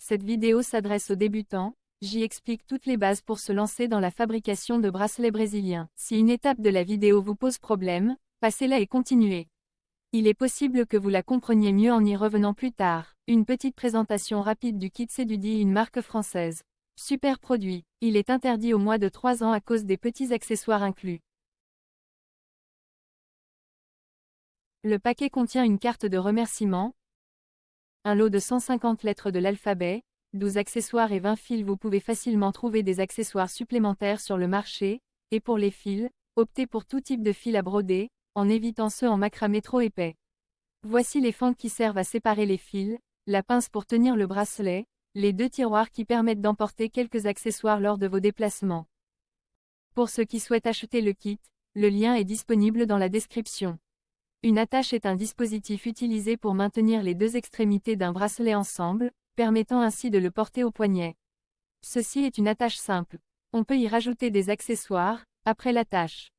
Cette vidéo s'adresse aux débutants, j'y explique toutes les bases pour se lancer dans la fabrication de bracelets brésiliens. Si une étape de la vidéo vous pose problème, passez-la et continuez. Il est possible que vous la compreniez mieux en y revenant plus tard. Une petite présentation rapide du kit Cedudi, une marque française. Super produit. Il est interdit au moins de 3 ans à cause des petits accessoires inclus. Le paquet contient une carte de remerciement, un lot de 150 lettres de l'alphabet, 12 accessoires et 20 fils. Vous pouvez facilement trouver des accessoires supplémentaires sur le marché, et pour les fils, optez pour tout type de fil à broder, en évitant ceux en macramé trop épais. Voici les fentes qui servent à séparer les fils, la pince pour tenir le bracelet, les 2 tiroirs qui permettent d'emporter quelques accessoires lors de vos déplacements. Pour ceux qui souhaitent acheter le kit, le lien est disponible dans la description. Une attache est un dispositif utilisé pour maintenir les 2 extrémités d'un bracelet ensemble, permettant ainsi de le porter au poignet. Ceci est une attache simple. On peut y rajouter des accessoires, après l'attache.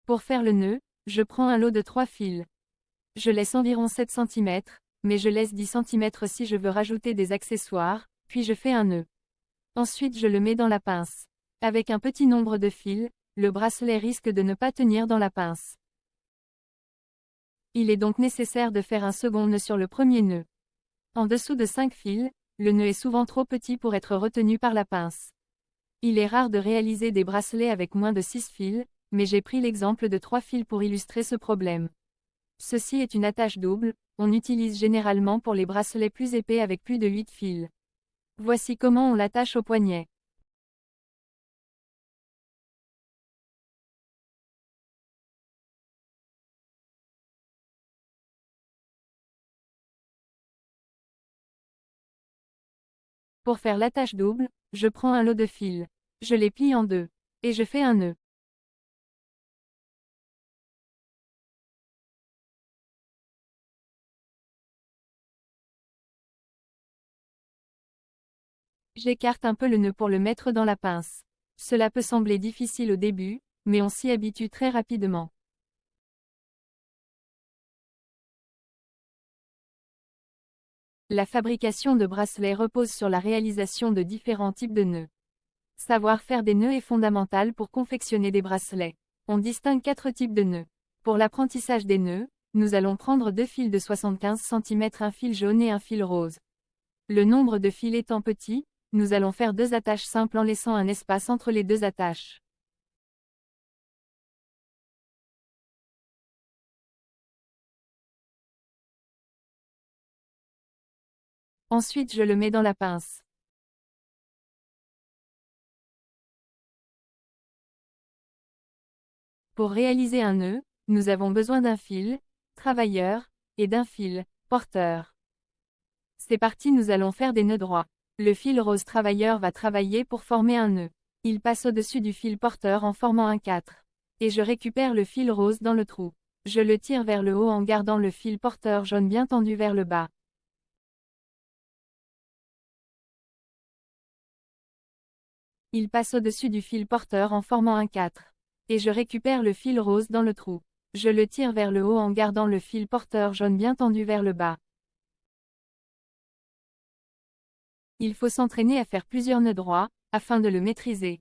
Pour faire le nœud, je prends un lot de 3 fils. Je laisse environ 7 cm, mais je laisse 10 cm si je veux rajouter des accessoires, puis je fais un nœud. Ensuite je le mets dans la pince. Avec un petit nombre de fils, le bracelet risque de ne pas tenir dans la pince. Il est donc nécessaire de faire un second nœud sur le premier nœud. En dessous de 5 fils, le nœud est souvent trop petit pour être retenu par la pince. Il est rare de réaliser des bracelets avec moins de 6 fils, mais j'ai pris l'exemple de 3 fils pour illustrer ce problème. Ceci est une attache double, on utilise généralement pour les bracelets plus épais avec plus de 8 fils. Voici comment on l'attache au poignet. Pour faire l'attache double, je prends un lot de fils. Je les plie en deux. Et je fais un nœud. J'écarte un peu le nœud pour le mettre dans la pince. Cela peut sembler difficile au début, mais on s'y habitue très rapidement. La fabrication de bracelets repose sur la réalisation de différents types de nœuds. Savoir faire des nœuds est fondamental pour confectionner des bracelets. On distingue 4 types de nœuds. Pour l'apprentissage des nœuds, nous allons prendre 2 fils de 75 cm, un fil jaune et un fil rose. Le nombre de fils étant petit, nous allons faire 2 attaches simples en laissant un espace entre les 2 attaches. Ensuite je le mets dans la pince. Pour réaliser un nœud, nous avons besoin d'un fil travailleur et d'un fil porteur. C'est parti, nous allons faire des nœuds droits. Le fil rose travailleur va travailler pour former un nœud. Il passe au-dessus du fil porteur en formant un 4. Et je récupère le fil rose dans le trou. Je le tire vers le haut en gardant le fil porteur jaune bien tendu vers le bas. Il passe au-dessus du fil porteur en formant un 4. Et je récupère le fil rose dans le trou. Je le tire vers le haut en gardant le fil porteur jaune bien tendu vers le bas. Il faut s'entraîner à faire plusieurs nœuds droits, afin de le maîtriser.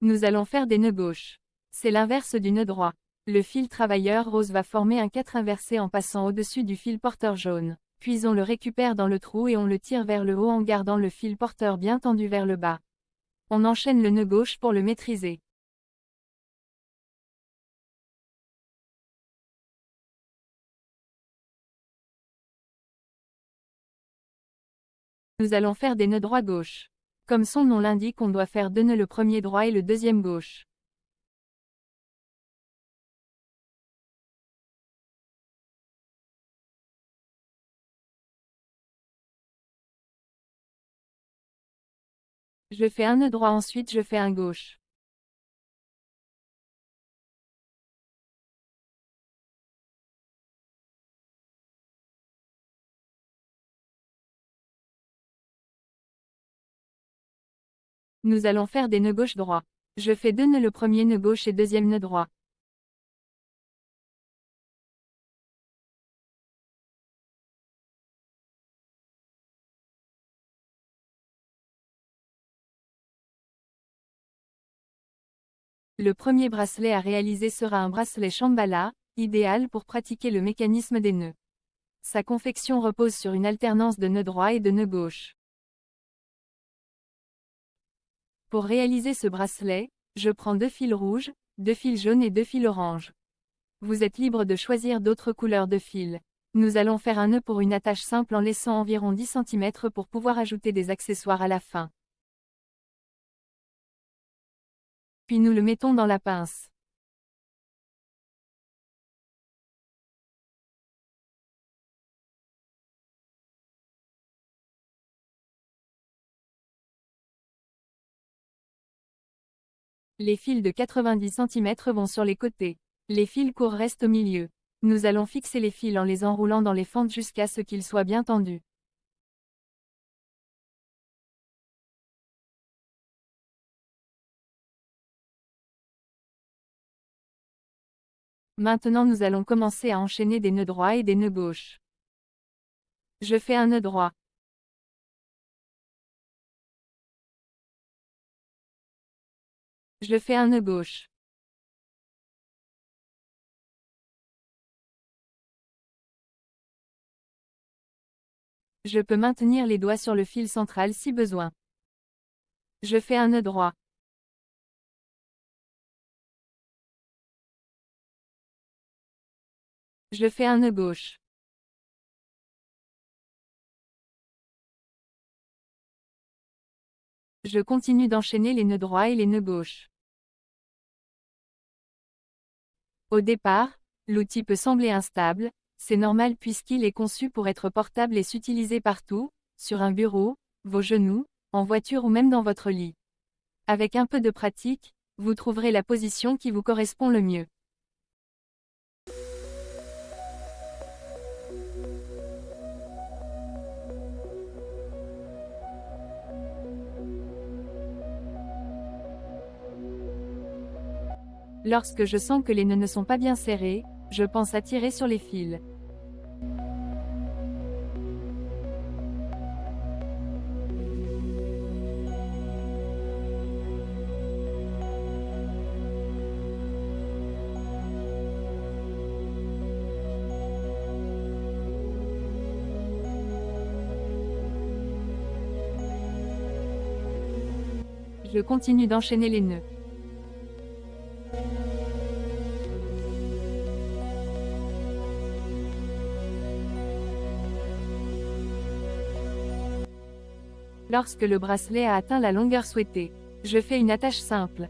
Nous allons faire des nœuds gauches. C'est l'inverse du nœud droit. Le fil travailleur rose va former un 4 inversé en passant au-dessus du fil porteur jaune. Puis on le récupère dans le trou et on le tire vers le haut en gardant le fil porteur bien tendu vers le bas. On enchaîne le nœud gauche pour le maîtriser. Nous allons faire des nœuds droits gauche. Comme son nom l'indique, on doit faire 2 nœuds, le premier droit et le deuxième gauche. Je fais un nœud droit, ensuite je fais un gauche. Nous allons faire des nœuds gauche droit. Je fais 2 nœuds, le premier nœud gauche et deuxième nœud droit. Le premier bracelet à réaliser sera un bracelet Shambhala, idéal pour pratiquer le mécanisme des nœuds. Sa confection repose sur une alternance de nœuds droits et de nœuds gauche. Pour réaliser ce bracelet, je prends 2 fils rouges, 2 fils jaunes et 2 fils oranges. Vous êtes libre de choisir d'autres couleurs de fils. Nous allons faire un nœud pour une attache simple en laissant environ 10 cm pour pouvoir ajouter des accessoires à la fin. Puis nous le mettons dans la pince. Les fils de 90 cm vont sur les côtés. Les fils courts restent au milieu. Nous allons fixer les fils en les enroulant dans les fentes jusqu'à ce qu'ils soient bien tendus. Maintenant nous allons commencer à enchaîner des nœuds droits et des nœuds gauches. Je fais un nœud droit. Je fais un nœud gauche. Je peux maintenir les doigts sur le fil central si besoin. Je fais un nœud droit. Je fais un nœud gauche. Je continue d'enchaîner les nœuds droits et les nœuds gauches. Au départ, l'outil peut sembler instable, c'est normal puisqu'il est conçu pour être portable et s'utiliser partout, sur un bureau, vos genoux, en voiture ou même dans votre lit. Avec un peu de pratique, vous trouverez la position qui vous correspond le mieux. Lorsque je sens que les nœuds ne sont pas bien serrés, je pense à tirer sur les fils. Je continue d'enchaîner les nœuds. Lorsque le bracelet a atteint la longueur souhaitée, je fais une attache simple.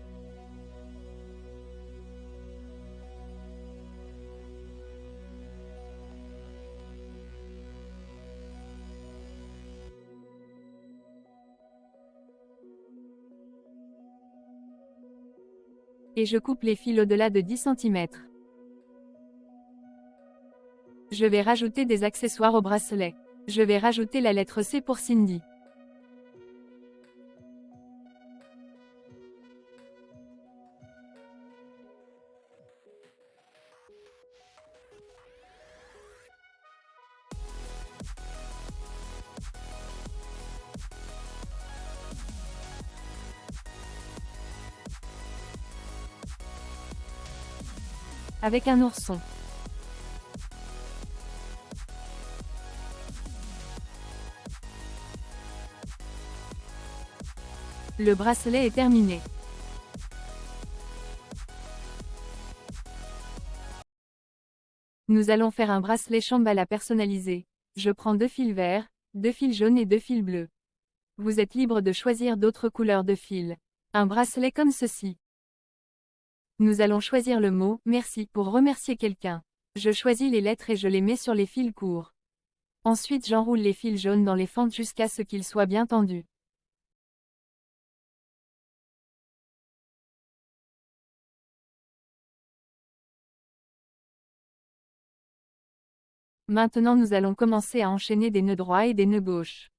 Et je coupe les fils au-delà de 10 cm. Je vais rajouter des accessoires au bracelet. Je vais rajouter la lettre C pour Cindy. Avec un ourson. Le bracelet est terminé. Nous allons faire un bracelet Shambhala personnalisé. Je prends 2 fils verts, 2 fils jaunes et 2 fils bleus. Vous êtes libre de choisir d'autres couleurs de fils. Un bracelet comme ceci. Nous allons choisir le mot « Merci » pour remercier quelqu'un. Je choisis les lettres et je les mets sur les fils courts. Ensuite j'enroule les fils jaunes dans les fentes jusqu'à ce qu'ils soient bien tendus. Maintenant nous allons commencer à enchaîner des nœuds droits et des nœuds gauches.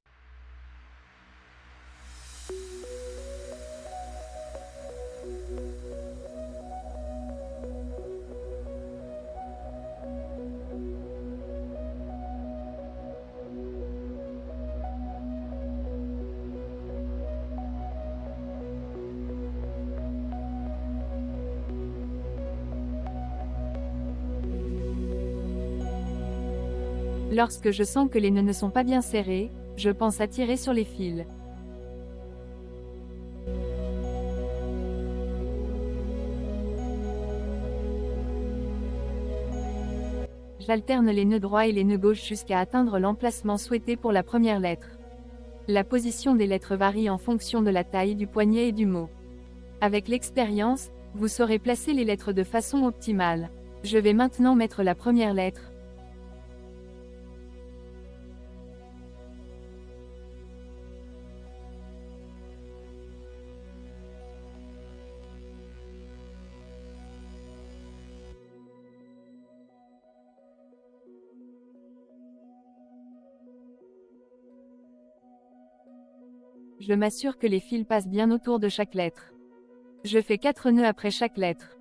Lorsque je sens que les nœuds ne sont pas bien serrés, je pense à tirer sur les fils. J'alterne les nœuds droits et les nœuds gauches jusqu'à atteindre l'emplacement souhaité pour la première lettre. La position des lettres varie en fonction de la taille du poignet et du mot. Avec l'expérience, vous saurez placer les lettres de façon optimale. Je vais maintenant mettre la première lettre. Je m'assure que les fils passent bien autour de chaque lettre. Je fais 4 nœuds après chaque lettre.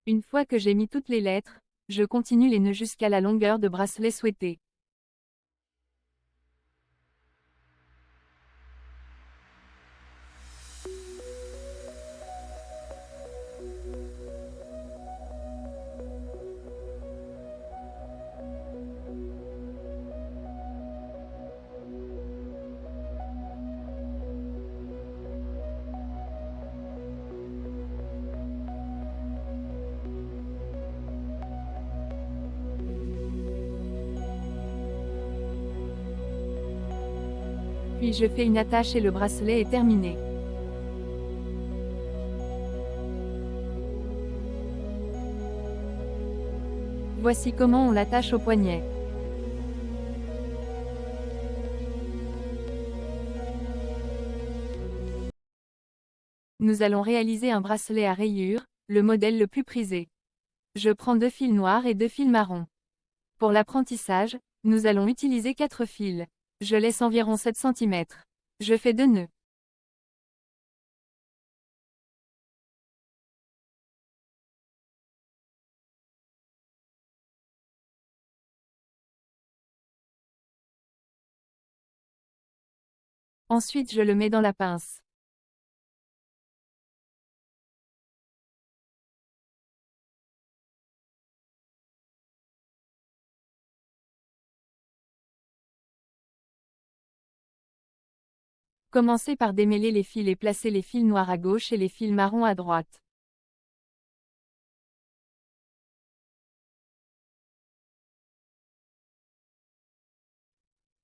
Une fois que j'ai mis toutes les lettres, je continue les nœuds jusqu'à la longueur de bracelet souhaitée. Puis je fais une attache et le bracelet est terminé. Voici comment on l'attache au poignet. Nous allons réaliser un bracelet à rayures, le modèle le plus prisé. Je prends 2 fils noirs et 2 fils marrons. Pour l'apprentissage, nous allons utiliser 4 fils. Je laisse environ 7 cm. Je fais 2 nœuds. Ensuite je le mets dans la pince. Commencez par démêler les fils et placer les fils noirs à gauche et les fils marrons à droite.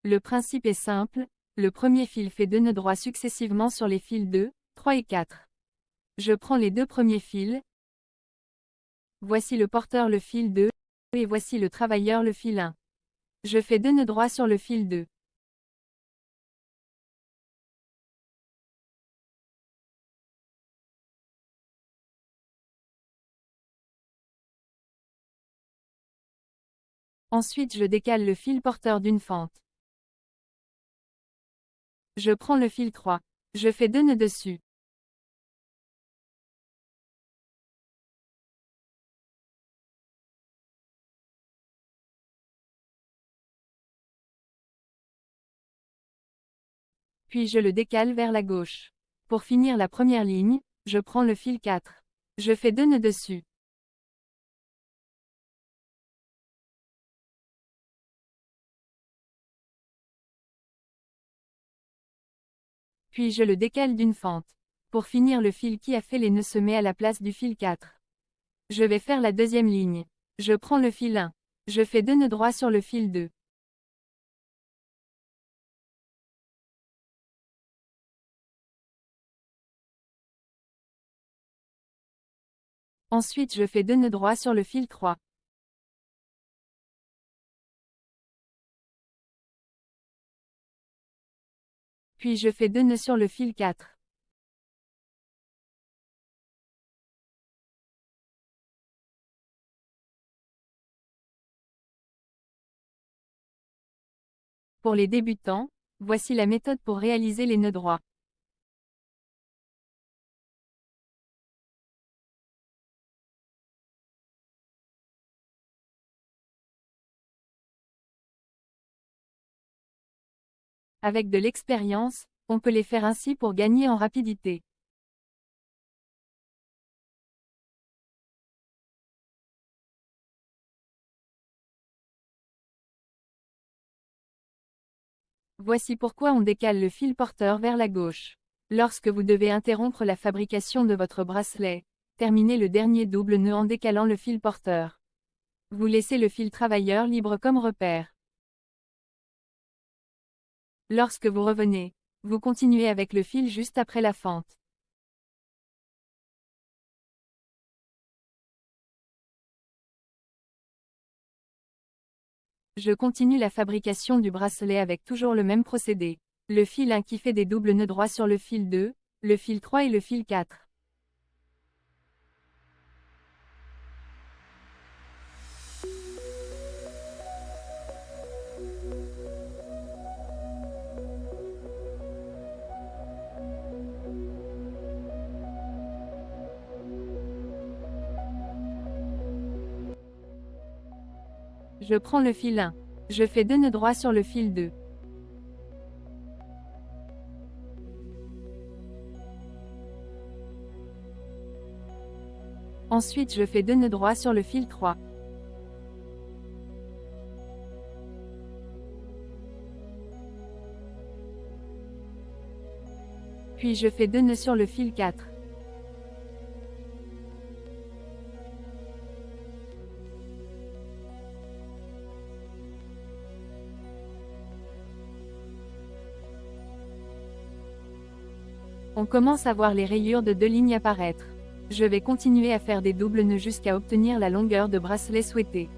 Le principe est simple, le premier fil fait 2 nœuds droits successivement sur les fils 2, 3 et 4. Je prends les 2 premiers fils. Voici le porteur le fil 2, et voici le travailleur le fil 1. Je fais 2 nœuds droits sur le fil 2. Ensuite je décale le fil porteur d'une fente. Je prends le fil 3. Je fais 2 nœuds dessus. Puis je le décale vers la gauche. Pour finir la première ligne, je prends le fil 4. Je fais 2 nœuds dessus. Puis je le décale d'une fente. Pour finir, le fil qui a fait les nœuds se met à la place du fil 4. Je vais faire la deuxième ligne. Je prends le fil 1. Je fais 2 nœuds droits sur le fil 2. Ensuite je fais 2 nœuds droits sur le fil 3. Puis je fais 2 nœuds sur le fil 4. Pour les débutants, voici la méthode pour réaliser les nœuds droits. Avec de l'expérience, on peut les faire ainsi pour gagner en rapidité. Voici pourquoi on décale le fil porteur vers la gauche. Lorsque vous devez interrompre la fabrication de votre bracelet, terminez le dernier double nœud en décalant le fil porteur. Vous laissez le fil travailleur libre comme repère. Lorsque vous revenez, vous continuez avec le fil juste après la fente. Je continue la fabrication du bracelet avec toujours le même procédé. Le fil 1 qui fait des doubles nœuds droits sur le fil 2, le fil 3 et le fil 4. Je prends le fil 1. Je fais 2 nœuds droits sur le fil 2. Ensuite je fais 2 nœuds droits sur le fil 3. Puis je fais 2 nœuds sur le fil 4. On commence à voir les rayures de 2 lignes apparaître. Je vais continuer à faire des doubles nœuds jusqu'à obtenir la longueur de bracelet souhaitée.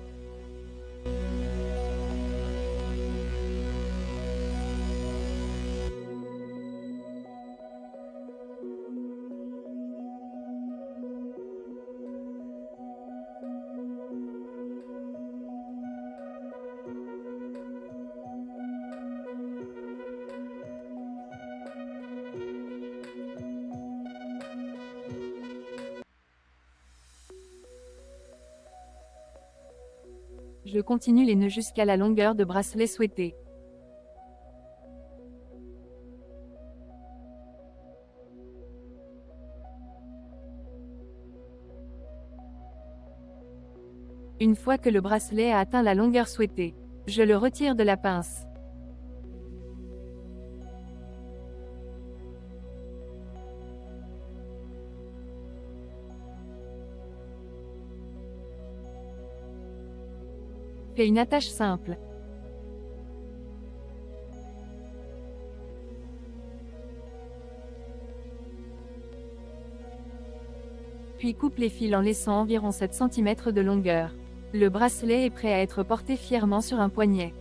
Je continue les nœuds jusqu'à la longueur de bracelet souhaitée. Une fois que le bracelet a atteint la longueur souhaitée, je le retire de la pince. Fais une attache simple. Puis coupe les fils en laissant environ 7 cm de longueur. Le bracelet est prêt à être porté fièrement sur un poignet.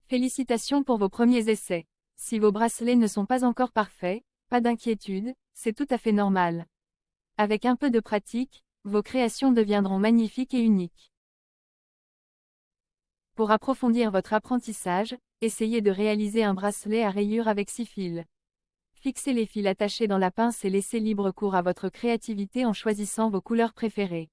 Félicitations pour vos premiers essais. Si vos bracelets ne sont pas encore parfaits, pas d'inquiétude, c'est tout à fait normal. Avec un peu de pratique, Vos créations deviendront magnifiques et uniques. Pour approfondir votre apprentissage, essayez de réaliser un bracelet à rayures avec 6 fils. Fixez les fils attachés dans la pince et laissez libre cours à votre créativité en choisissant vos couleurs préférées.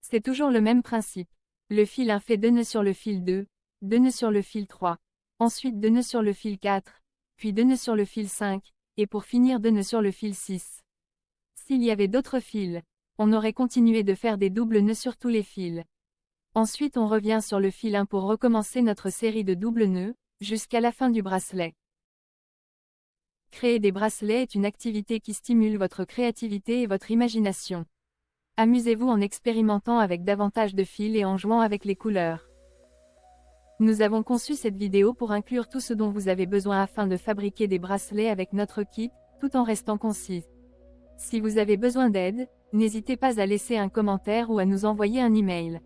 C'est toujours le même principe. Le fil 1 fait 2 nœuds sur le fil 2, 2 nœuds sur le fil 3, ensuite 2 nœuds sur le fil 4, puis 2 nœuds sur le fil 5, et pour finir 2 nœuds sur le fil 6. S'il y avait d'autres fils, on aurait continué de faire des doubles nœuds sur tous les fils. Ensuite on revient sur le fil 1 pour recommencer notre série de doubles nœuds, jusqu'à la fin du bracelet. Créer des bracelets est une activité qui stimule votre créativité et votre imagination. Amusez-vous en expérimentant avec davantage de fils et en jouant avec les couleurs. Nous avons conçu cette vidéo pour inclure tout ce dont vous avez besoin afin de fabriquer des bracelets avec notre kit, tout en restant concis. Si vous avez besoin d'aide, n'hésitez pas à laisser un commentaire ou à nous envoyer un email.